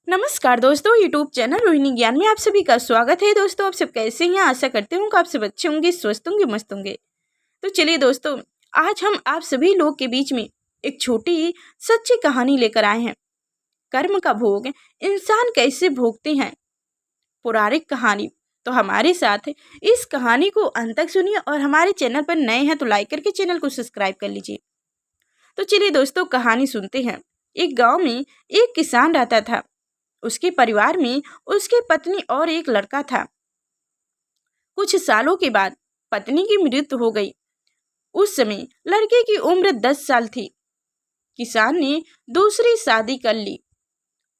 नमस्कार दोस्तों, YouTube channel Rohini ज्ञान में आप सभी का स्वागत है। दोस्तों, आप सब कैसे हैं? आशा करते हूँ कि आप सब अच्छे होंगे, स्वस्थ होंगे, मस्त होंगे। तो चलिए दोस्तों, आज हम आप सभी लोग के बीच में एक छोटी सच्ची कहानी लेकर आए हैं। कर्म का भोग इंसान कैसे भोगते हैं, पौराणिक कहानी। तो हमारे साथ इस कहानी को अंत तक सुनिए और हमारे चैनल पर नए हैं तो लाइक करके चैनल को सब्सक्राइब कर लीजिए। तो चलिए दोस्तों, कहानी सुनते हैं। एक गाँव में एक किसान रहता था। उसके परिवार में उसकी पत्नी और एक लड़का था। कुछ सालों के बाद पत्नी की मृत्यु हो गई। उस समय लड़के की उम्र 10 साल थी। किसान ने दूसरी शादी कर ली।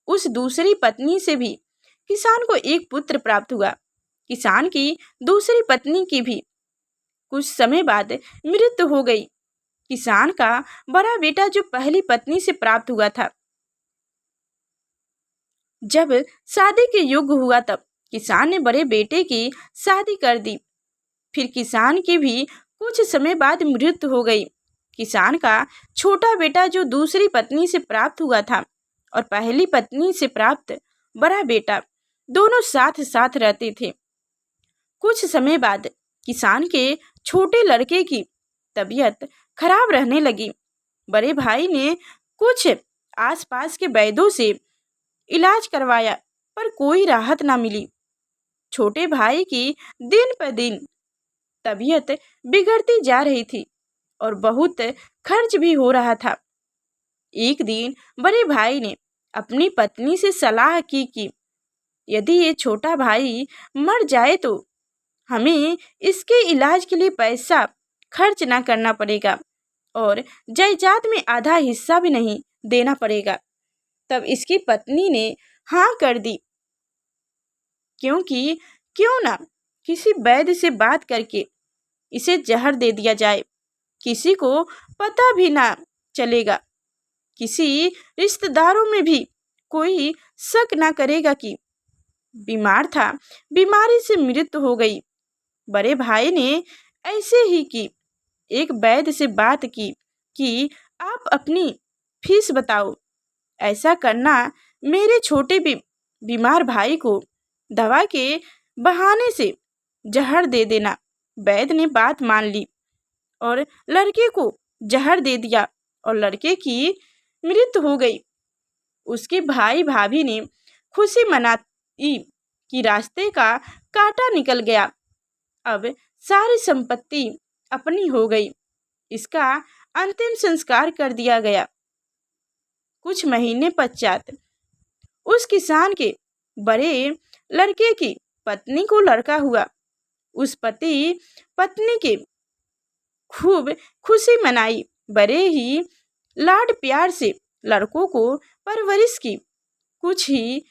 उस दूसरी पत्नी से भी किसान को एक पुत्र प्राप्त हुआ। किसान की दूसरी पत्नी की भी कुछ समय बाद मृत्यु हो गई। किसान का बड़ा बेटा जो पहली पत्नी से प्राप्त हुआ था, जब शादी के योग्य हुआ तब किसान ने बड़े बेटे की शादी कर दी। फिर किसान की भी कुछ समय बाद मृत्यु हो गई। किसान का छोटा बेटा जो दूसरी पत्नी से प्राप्त हुआ था और पहली पत्नी से प्राप्त बड़ा बेटा दोनों साथ साथ रहते थे। कुछ समय बाद किसान के छोटे लड़के की तबीयत खराब रहने लगी। बड़े भाई ने कुछ आसपास के वैद्यों से इलाज करवाया पर कोई राहत ना मिली। छोटे भाई की दिन पर दिन तबीयत बिगड़ती जा रही थी और बहुत खर्च भी हो रहा था। एक दिन बड़े भाई ने अपनी पत्नी से सलाह की कि यदि ये छोटा भाई मर जाए तो हमें इसके इलाज के लिए पैसा खर्च ना करना पड़ेगा और जायदाद में आधा हिस्सा भी नहीं देना पड़ेगा। तब इसकी पत्नी ने हाँ कर दी, क्योंकि क्यों ना किसी वैद्य से बात करके इसे जहर दे दिया जाए। किसी को पता भी ना चलेगा, किसी रिश्तेदारों में भी कोई शक ना करेगा कि बीमार था, बीमारी से मृत्यु हो गई। बड़े भाई ने ऐसे ही की एक वैद्य से बात की कि आप अपनी फीस बताओ। ऐसा करना मेरे छोटे बीमार भाई को दवा के बहाने से जहर दे देना। वैद्य ने बात मान ली और लड़के को जहर दे दिया और लड़के की मृत्यु हो गई। उसके भाई भाभी ने खुशी मनाई कि रास्ते का कांटा निकल गया। अब सारी संपत्ति अपनी हो गई। इसका अंतिम संस्कार कर दिया गया। कुछ महीने पश्चात उस किसान के बड़े लड़के की पत्नी को लड़का हुआ। उस पत्नी के खूब खुशी मनाई। बड़े ही लाड प्यार से लड़कों को परवरिश की। कुछ ही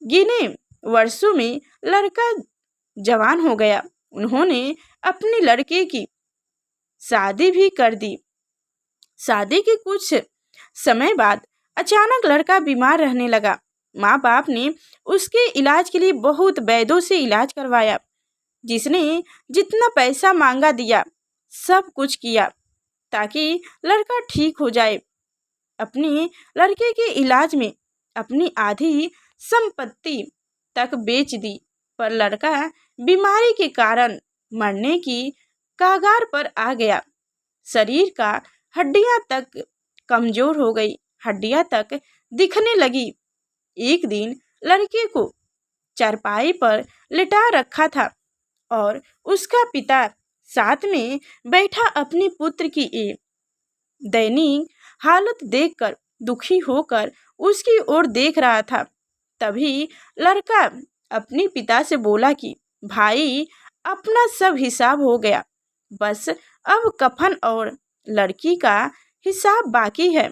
गिने वर्षों में लड़का जवान हो गया। उन्होंने अपने लड़के की शादी भी कर दी। शादी के कुछ समय बाद अचानक लड़का बीमार रहने लगा। माँ बाप ने उसके इलाज के लिए बहुत वैद्यों से इलाज करवाया। जिसने जितना पैसा मांगा दिया, सब कुछ किया ताकि लड़का ठीक हो जाए। अपने लड़के के इलाज में अपनी आधी संपत्ति तक बेच दी, पर लड़का बीमारी के कारण मरने की कगार पर आ गया। शरीर का हड्डियां तक कमजोर हो गई, हड्डियां तक दिखने लगी। एक दिन लड़के को चारपाई पर लिटा रखा था और उसका पिता साथ में बैठा अपने पुत्र की दयनीय हालत देखकर दुखी होकर उसकी ओर देख रहा था। तभी लड़का अपने पिता से बोला कि भाई, अपना सब हिसाब हो गया, बस अब कफन और लड़की का हिसाब बाकी है,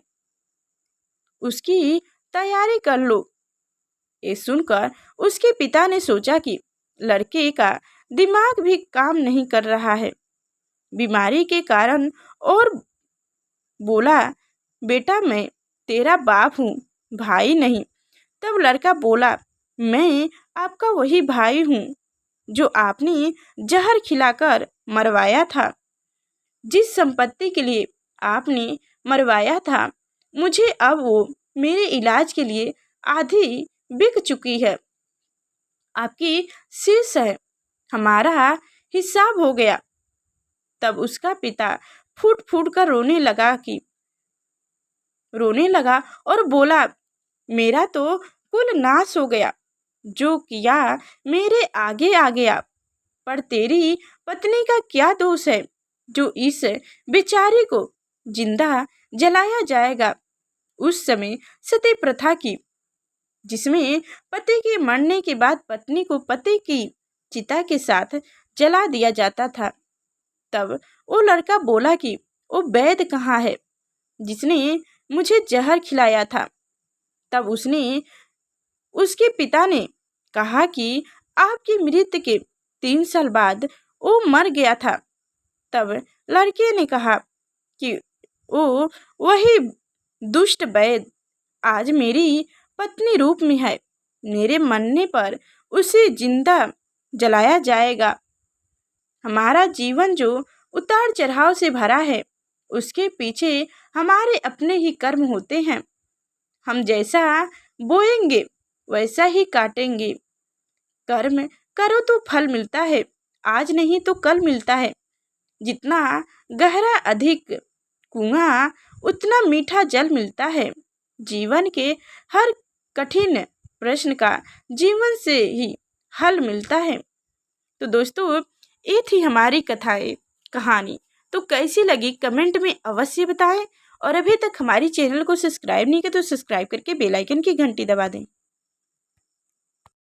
उसकी तैयारी कर लो। ये सुनकर उसके पिता ने सोचा कि लड़के का दिमाग भी काम नहीं कर रहा है बीमारी के कारण, और बोला, बेटा, मैं तेरा बाप हूँ, भाई नहीं। तब लड़का बोला, मैं आपका वही भाई हूँ जो आपने जहर खिलाकर मरवाया था। जिस संपत्ति के लिए आपने मरवाया था, मुझे अब वो मेरे इलाज के लिए आधी बिक चुकी है, आपकी शीश है, हमारा हिसाब हो गया। तब उसका पिता फूट फूट कर रोने लगा और बोला, मेरा तो कुल नाश हो गया, जो किया मेरे आगे आ गया। पर तेरी पत्नी का क्या दोष है जो इस बेचारी को जिंदा जलाया जाएगा। उस समय सती प्रथा की, जिसमें पति के मरने के बाद पत्नी को पति की चिता के साथ जला दिया जाता था। तब वो लड़का बोला कि वो वैद्य कहाँ है जिसने मुझे जहर खिलाया था। तब उसके पिता ने कहा कि आपकी मृत्यु के 3 साल बाद वो मर गया था। तब लड़के ने कहा कि वो वही दुष्ट वैद्य आज मेरी पत्नी रूप में है, मेरे मरने पर उसे जिंदा जलाया जाएगा। हमारा जीवन जो उतार चढ़ाव से भरा है, उसके पीछे हमारे अपने ही कर्म होते हैं। हम जैसा बोएंगे वैसा ही काटेंगे। कर्म करो तो फल मिलता है, आज नहीं तो कल मिलता है। जितना गहरा अधिक कुआं उतना मीठा जल मिलता है। जीवन के हर कठिन प्रश्न का जीवन से ही हल मिलता है। तो दोस्तों, ये थी हमारी कहानी। तो कैसी लगी कमेंट में अवश्य बताएं। और अभी तक हमारी चैनल को सब्सक्राइब नहीं किया तो सब्सक्राइब करके बेल आइकन की घंटी दबा दें।